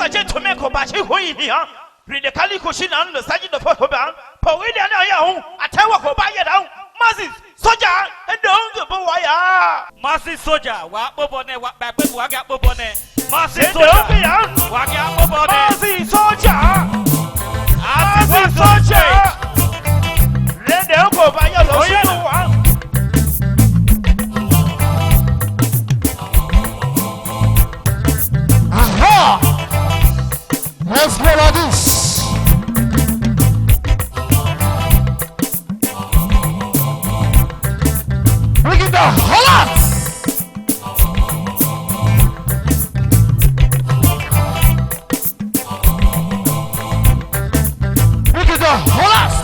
sergeant to make a batch who in here. Read the calico shin and the sergeant of Hoban. Powillian Ayahu, I tell what go buy it down. Mazis, soldier, and don't the boy. Massive soldier, what bobone, what back, what got bobone. Massive Sit soldier, down here. what got bobone. Mazis, soldier. Mazis, soldier. Let them go buy your lotion. Aha! Let's go like this. Look at the hollots! Look at the hollots!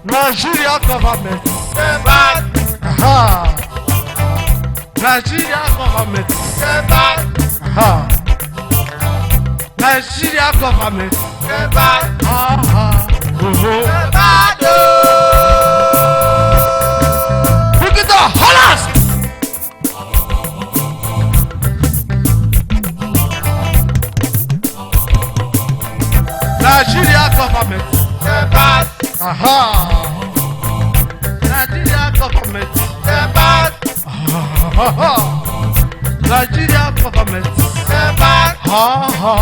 Nigeria government. Aha. Nigeria government. Aha. Nigeria government. Aha. Look at the hollers. Nigeria government. Aha. Nigeria government. Aha. Nigeria government. Aha.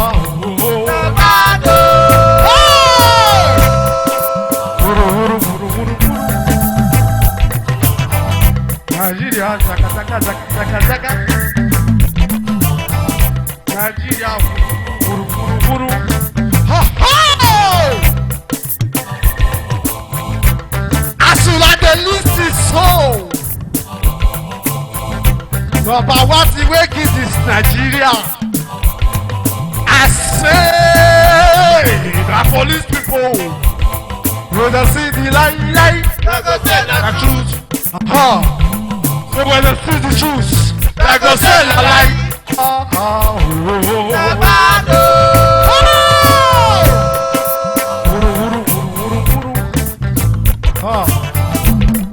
Nigeria zaka zaka zaka zaka zaka. Nigeria wuru wuru wuru. Ha ha! Like the list is so. Number one thing we get is Nigeria. I say the police people when they see the lie, they go say the truth. So when they see the truth, they go say the lie.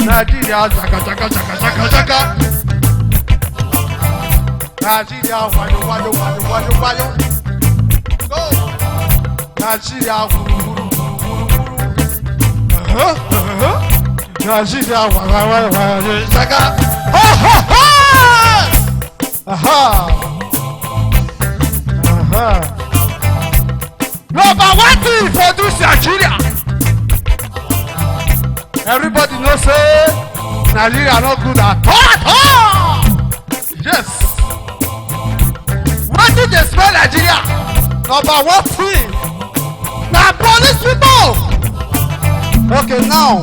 Nigeria, zaka zaka zaka zaka zaka. Nigeria, wayo wayo wayo wayo wayo. Go. Nigeria, wuru wuru wuru wuru. Nigeria, wayo wayo wayo zaka. Ha ha ha. Aha. Aha. Number one thing for this Nigeria. Everybody knows say Nigeria not good at all. Yes. Why do they spell Nigeria? Number one thing. Now police people. Okay now.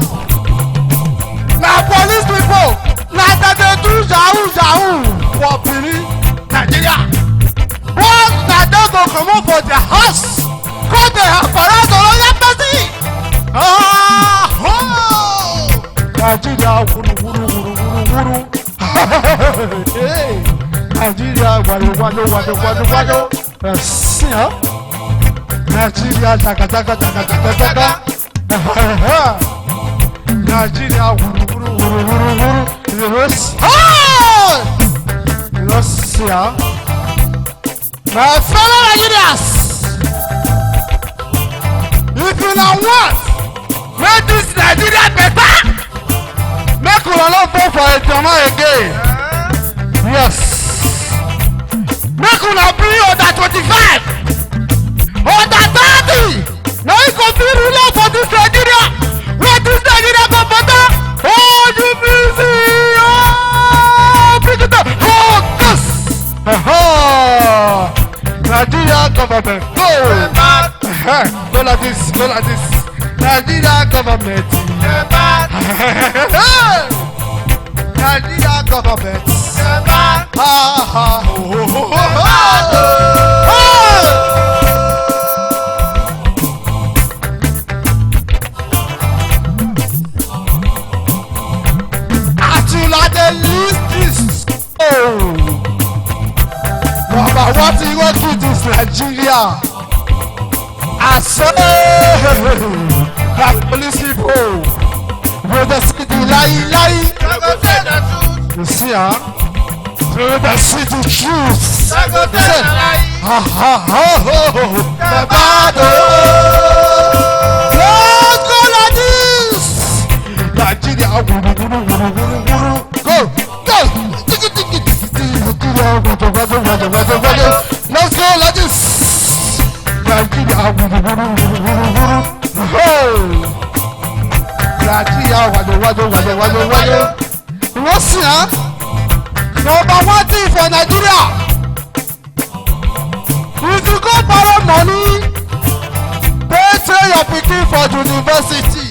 Now police people. Now that they do yahoo for Benin, Nigeria. Once that they go come out for their house, go to their parade or your embassy. Nigeria, wuru wuru wuru wuru wuru. Hey, Nigeria, wayo wayo wayo wayo wayo. See, huh? Nigeria, jaga jaga jaga jaga jaga. Nigeria, wuru wuru wuru wuru wuru. You know, see, huh? My fellow Nigerians, if you now want, make this Nigeria better. Make una no vote for Ejoma again. Yes. Make una bring under 25, under 30. Now you go be ruler for this Nigeria. Where this Nigeria go better? Oh, you busy. Oh, bring it up. Focus. Nigeria government. Go. Go like this. Go like this. Nigeria government. Nigeria government. Atula the list is Baba, what you want to do is Nigeria? I say, like police people, lie. I go tell the truth. You see, huh? Through the city truth. I go tell the lie. Ha ha ha ho. The bad Let's go like this. Nigeria, go, go. Let's go like this. Nigeria, Nigeria, what's here? Number one thing for Nigeria. If you go borrow money, pay your pikin for university.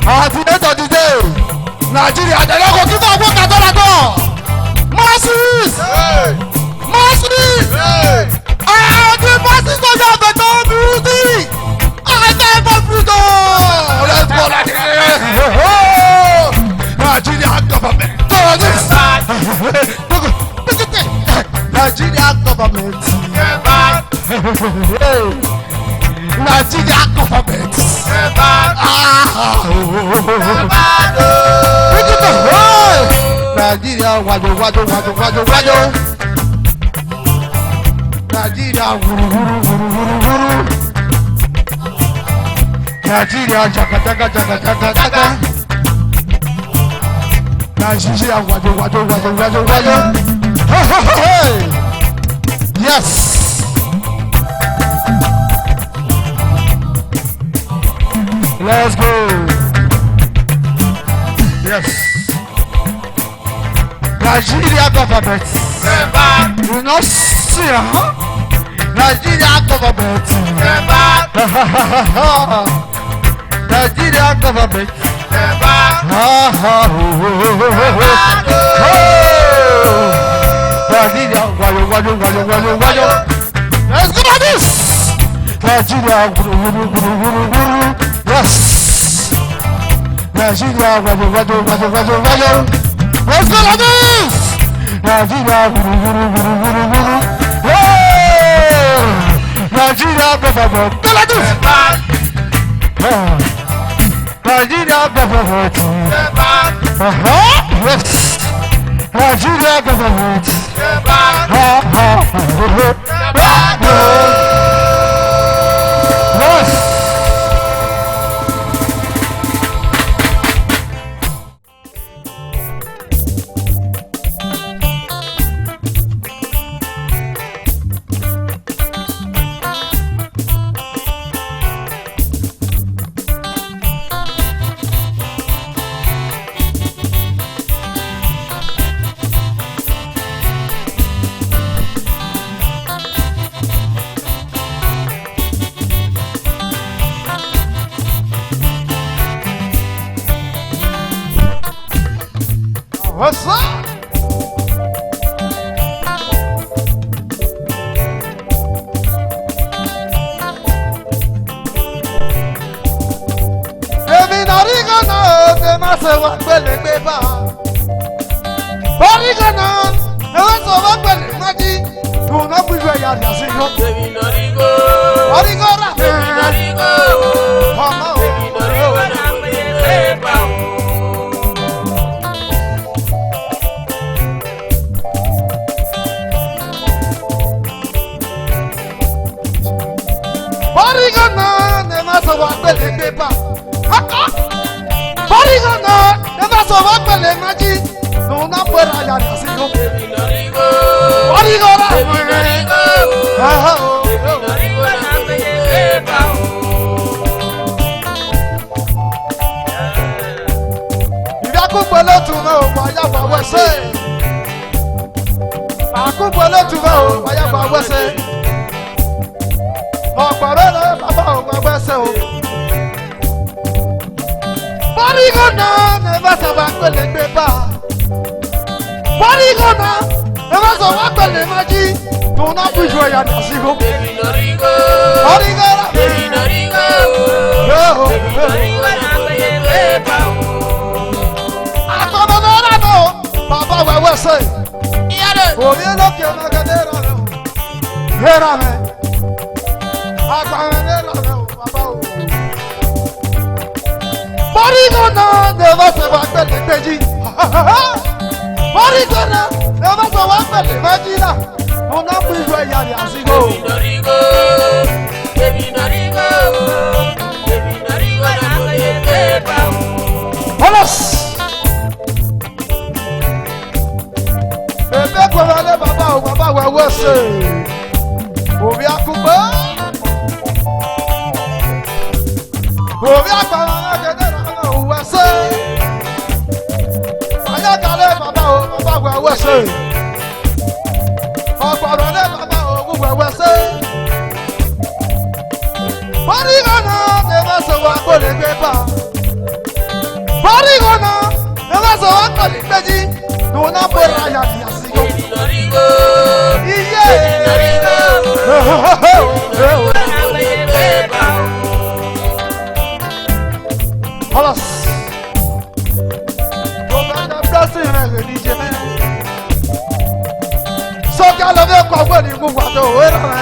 At the end of the day, Nigeria, they don't go give up work at all. Masses! Masses! The masses don't have the no beauty. I never freedom. Let's go like this. Nigeria government. Nigeria government. Nigeria government. Nigeria wado. Nigeria wuru. Nigeria jaga. Nigeria wado. Yes. Let's go. Yes. Nigeria government. You know, see, huh? Nigeria government. Nigeria government. Nigeria, wado. Let's go like this. Nigeria, yes. Nigeria, wado. Let's go like this. Nigeria, Nigeria government. Go like this. Nigeria government. Yes. Nigeria government. Yes. What's up? Èmi náà rí gánà ṣe máa ṣe wá gbẹ̀lẹ̀ gbé bá. Orí gánà ewé sọ wá gbẹ̀lẹ̀ májí. Tùn náà bí ìwé yàrá sí yó. Èmi náà rí gó. Orí gánà. Èmi náà rí gó. Ọmọ o. Èmi náà rí gó náà gbé bá o. Borigana never so what pele paper. Aka. Borigana never so what pele maji. No na pera ya ya si yo. Borigana. Akúgbọ́lé tún náà wáyà wá wẹ́sẹ̀. Akúgbọ́lé tún náà wáyà wá wẹ́sẹ̀. Ọ̀pọ̀rọ̀ náà bàbá òun wẹ́sẹ̀ o. Borigana never so what pele paper. Borigana never so what pele maji. No na bujo ya na si go. Borigana. Baba wewe say. Orí lókè magade rẹ o. Hera me. Agbára rẹ o baba o. Bọ́rí Morigona never say what the peji. Morigona never say what the peji la. Ona pizwa ya ya sigo. Baby Norigo, na boye pepa. Vamos. Ebe ko wale baba wa wose. Obi akuba. Obi akara na gede na wose. Aya kale baba wa wose. Ọgbọrọ le baba wa wose. Morigona never say what the pepa. Morigona never say what the peji. No na bora ya ya sigo. Baby Norigo, Iye. na boye pepa. Halas. Gobanda blessing me le DJ me. So ka lo ve ko gbo ni gugu ato era me.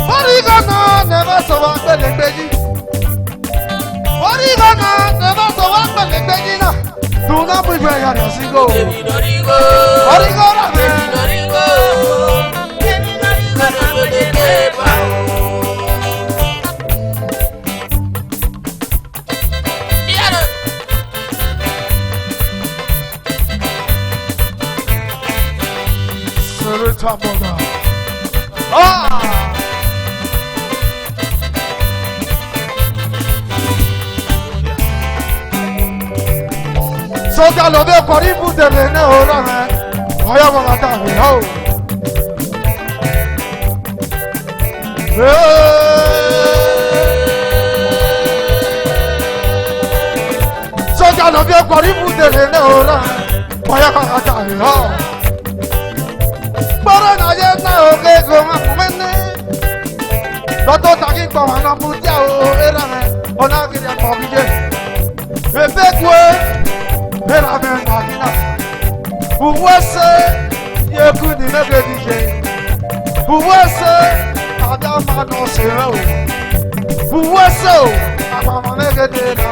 Morigona never so wa pele gbeji. Morigona never so wa pele gbeji na. Do na bu gbe ya re sigo. Baby Norigo, Morigona me. Norigo, na boye pepa. Yaro. Sirita moga. Ah! Soka lo de koribu de ne ora me. Oya mo mata mi ho. Soka lo de koribu de ne ora. Oya mo mata mi ho. Para na ye na o ke go ma kumene. Lọ́tọ̀ tagi gbọ̀ wọn náà mú díẹ̀ o era me. Ona kiri akọ̀ gije. Ebe kwe. Era me na kina. Uwese yeku ni mege dije. Uwese ada ma no se o. Uwese o apa ma mege de na.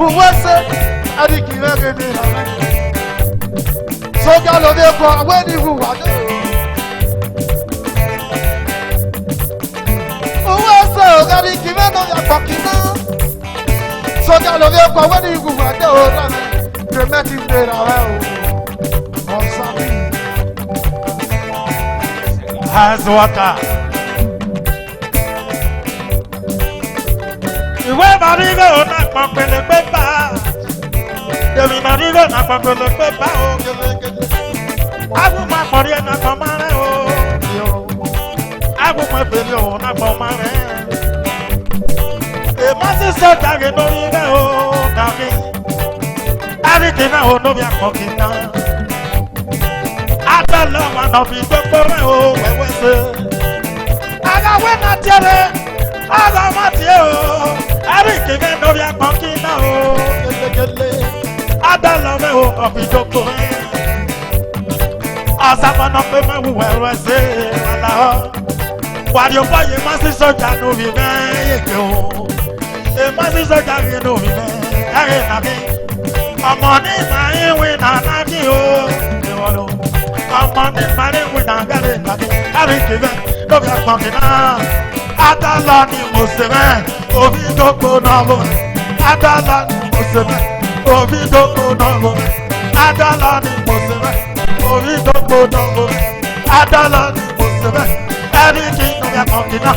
Uwese adiki mege de na. Soja lo de ko awe ni huwa de. Uwese o adiki me no ya kokina. Soja lo de ko awe ni huwa de o ra me. Remeti de ra we o. Osami. Has water. Ìwé Màrígò náà pọ̀ pẹ̀lẹ́ pé bá. Èmi Màrígò náà pọ̀ pẹ̀lẹ́ pé bá o gẹ́gẹ́gẹ́. Agùnmọ̀ àpọ̀rí ẹ̀ náà pọ̀ máa rẹ̀ o. Agùnmọ̀ ìpèlè òun náà pọ̀ máa rẹ̀. Èmá sì ṣe jàre lórí rẹ̀ o kàrí. Àríkì náà ò lóbi àkọ́kì náà. Abẹ́lẹ̀ wọn náà fi gbogbo rẹ̀ o wẹ́wẹ́ ṣe. Àgàwé náà tiẹ̀rẹ̀, àgà má tiẹ̀ o. Àríkì náà lórí àkọ́kì náà o gẹ́gẹ́gẹ́. Abẹ́lẹ̀ wọn ò kàn fi gbogbo rẹ̀. Ọ̀sàmọ̀ náà pé máa wù wẹ́wẹ́ ṣe wàlá ọ́. Wàdí ọ̀pọ̀ yìí má sí sọ́jà lórí mẹ́yẹ̀kẹ́ o. Èmá sí sọ́jà lórí mẹ́yẹ̀kẹ́ nàbí. Ọmọ ní màá ń wí nàná kí o. Ọmọ ní màá ń wí nàná kí o. Àríkì bẹ́ẹ̀ lóbi àpọ̀nkì náà. Adálọ́ ni mo ṣe mẹ́, òbí tó gbóná bọ̀. Adálọ́ ni mo ṣe mẹ́, òbí tó gbóná bọ̀. Adálọ́ ni mo ṣe mẹ́, òbí tó gbóná bọ̀. Adálọ́ ni mo ṣe mẹ́, Àríkì lóbi àpọ̀nkì náà.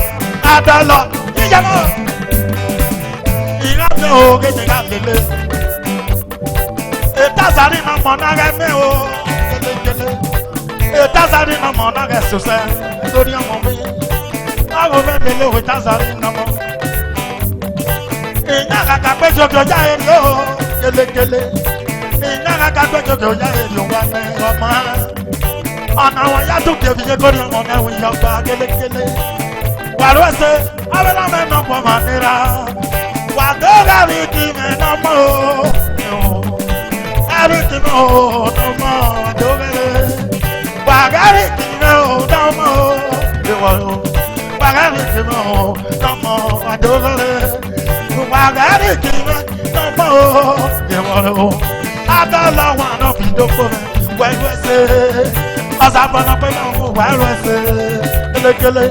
Adálọ́ ìjàmbá. Ìrántí ògè ní ká lélẹ̀. Etazari na mọ̀nàrẹ́ mẹ́ o, gẹ́gẹ́gẹ́. Etazari na mọ̀nàrẹ́ sọ̀sẹ̀ lórí ọmọ mi. Báwo fẹ́ mi lé òwe tazari na mọ̀? Ìyá kàkà pé jòjò já èrè o, gẹ́gẹ́gẹ́. Ìyá kàkà pé jòjò já èrè o wà ní ọmọ. Ọ̀nà wọn yá tó kébì yé kórè ọmọ náà wí ọgbà gẹ́gẹ́gẹ́. Wàlúù ẹsẹ̀, abẹ́lá mẹ́ nà pọ̀ mà nira. Wàdóga rí kí mẹ́ nà mọ́ o. Àríkì náà ò dánmọ́ àdókẹ́lẹ́. Wàgáríkì náà ò dánmọ́ ìwọ̀lú. Wagari kimo, tomo adogale. Wagari kimo, tomo yemolo. Adala wana pidoko me, wewese. Asabana pe mo wewese. Elekele.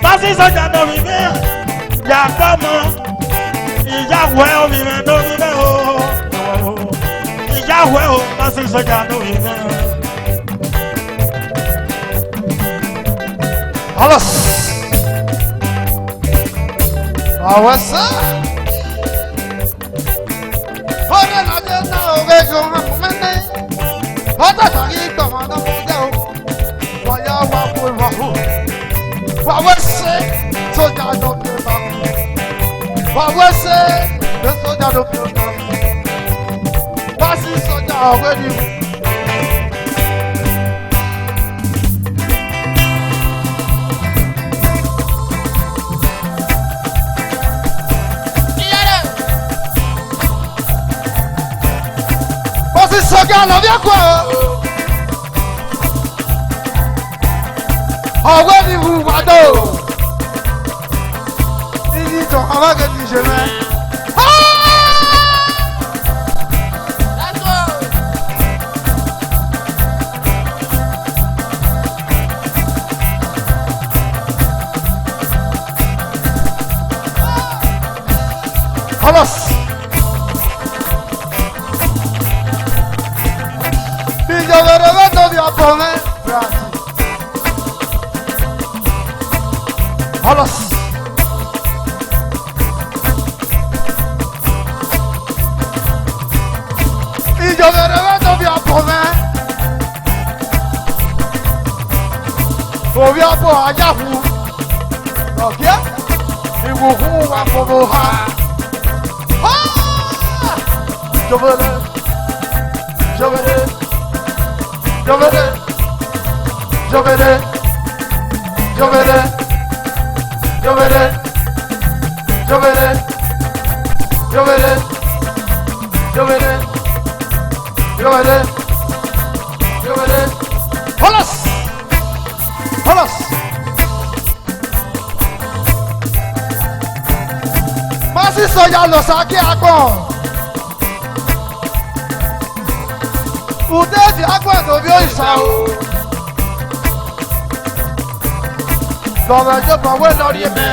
Masi soja no mi me, ya komo. Ìyàwó ẹ̀ omi mẹ́ lórí mẹ́ o. Ìyàwó ẹ̀ o má sí sọ́jà lórí mẹ́. Alas. Àwọn sá. Ọ̀rẹ́ nàdé náà òwe jọ mẹ́lẹ́. Ọ̀dọ̀ tàbí gbọ̀mọ̀ náà mo jẹ́ o. Wàyà wà fún ìwàhù. Wàwẹ́ sẹ́ sọ́jà lọ bí ọba. Wàwẹ́ sẹ́ sọ́jà lọ bí ọba. Wá sí sọ́jà ọ̀wẹ́ ni. Sọ́jà lọ bí ọkọ̀ ọ̀wẹ́ ni wùwádò ìyí ìtàn alágẹ̀ ti ṣe mẹ́. Alas. Yo veré veto de apone, alas. Y yo veré veto de apone, voy a por allá, ¿no qué? Y buju va por boja. Yo veré. Yo veré, yo veré, yo veré, yo veré, yo veré, yo veré, yo veré, yo veré, yo veré. ¡Holas! ¡Holas! Más si soy ya lo saqué a con. Usted ya cuando vio Isaú, donde yo pa' bueno oriente.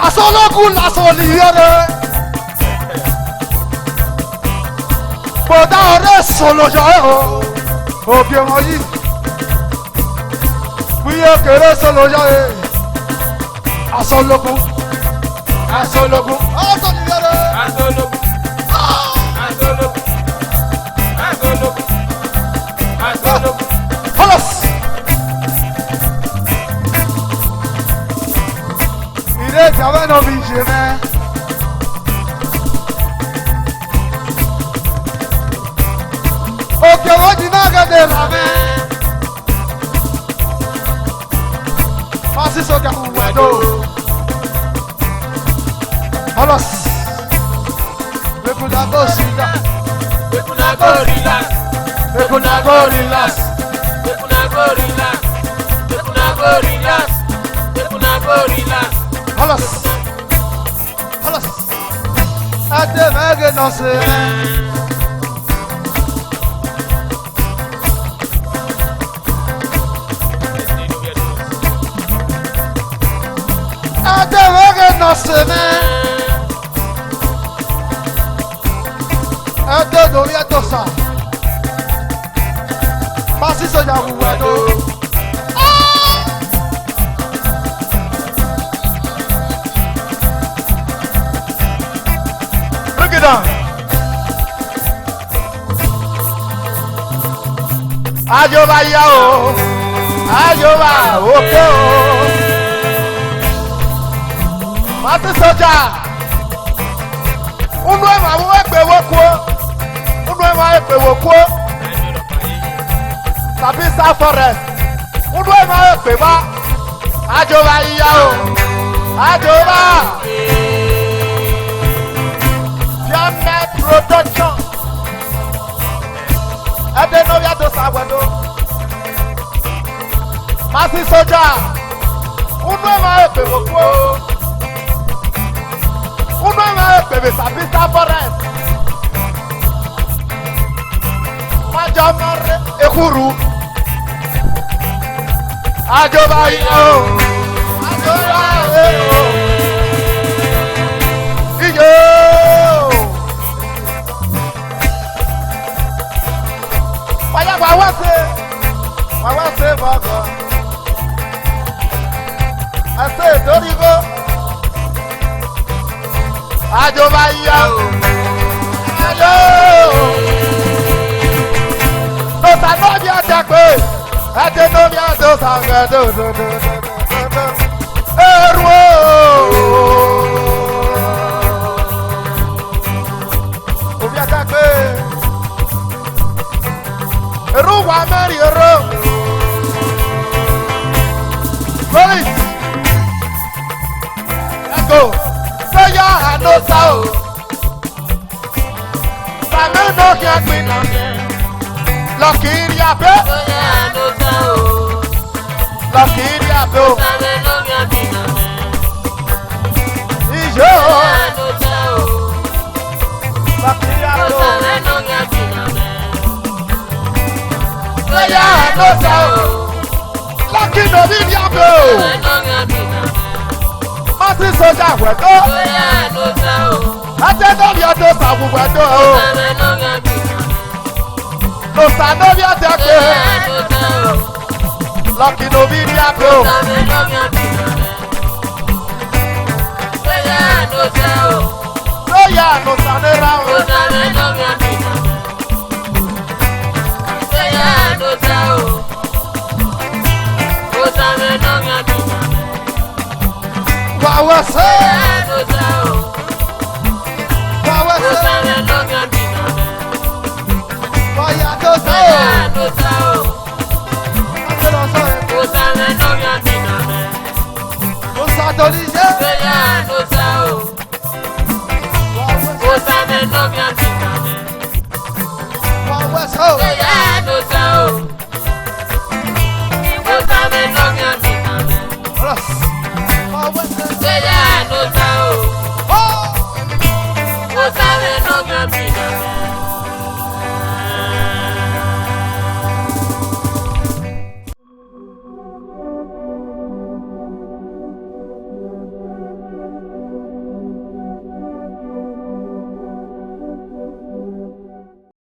Asologun lasoliere. Bọ̀dá ọ̀rẹ́ sọlọ́jọ́ ẹ̀ o. Òbí ọmọ yìí. Wíyé kéré sọlọ́jọ́ ẹ̀. Asologun. Asologun. Asoliere. Asologun. Asologun. Asologun. Asologun. Holas. Ilé ìjàmbá náà fi ṣe mẹ́. Òkè wọ́n ti náà gẹ́gẹ́ rà mẹ́. Fásitì sọ́jà kò wẹ̀ tó. Holas. Mekuna go sit down. Mekuna go relax. Mekuna go relax. Mekuna go relax. Mekuna go relax. Mekuna go relax. Holas. Holas. Ate mege no se me. Ate mege no se me. Ate do ya tosa. Pasi so ya huedo. Break it down. Ajoba ya o. Ajoba òkè o. Màtí sọ́jà. Unu ẹ̀ máa wọ́n ẹ̀pẹ̀ wọ́n kú. Unu ẹ̀ máa ẹ̀pẹ̀ wọ́n kú. Tàbí South Forest. Unu ẹ̀ máa ẹ̀pẹ̀ wá. Ajoba ya o. Ajoba. Fiamet production. Ẹ̀dẹ̀ náà yàtọ̀ sàgbẹ̀dọ̀. Màtí sọ́jà. Unu ẹ̀ máa ẹ̀pẹ̀ wọ́n kú. Unu ẹ̀ máa ẹ̀pẹ̀ wọ́n tàbí South Forest. Májọ mọ́rẹ́ ekuru. Ajoba ya o. Ajoba ya o. Iye o. Wáyà wá ṣe bọ̀gọ̀. Ẹsẹ̀ ìdórígó. Ajoba ya o. Ayo. Dosa no bi adagbe. Ade no bi adosa do. Eru o. Obi adagbe. Eru wa meri eru. Police. Let's go. Say ya no sa o. Same no kia gbin na me. Lọ́kìrì abẹ́. Bóyá ló sá o. Lọ́kìrì abẹ́ o. Sáré lórí àbínà mẹ́. Ìyó. Bóyá ló sá o. Lọ́kìrì abẹ́ o. Sáré lórí àbínà mẹ́. Bóyá ló sá o. Lọ́kìrì òbí abẹ́ o. Sáré lórí àbínà mẹ́. Mọ́tí sọ́jà wẹ̀dọ́. Bóyá ló sá o. Adédọ́bí ọdún sàbùwẹ̀dọ́ o. Sáré lórí àbínà mẹ́. Lọ́sàdọ́bí ọdẹ́gbẹ́. Bóyá ló sá o. Lọ́kìrì òbí abẹ́ o. Sáré lórí àbínà mẹ́. Bóyá ló sá o. Lóyà ló sàdéra o. Sáré lórí àbínà mẹ́. Bóyá ló sá o. Sáré lórí àbínà mẹ́. Wàwọ̀ sẹ́. Bóyá ló sá o. Wàwọ̀ sẹ́. Sáré lórí àbínà mẹ́. Bóyá tó sẹ́ o. Bóyá ló sá o. Ọjọ́ lọ sọ ẹ̀. Sáré lórí àbínà mẹ́. Mo sàtọ̀ níṣẹ́. Bóyá ló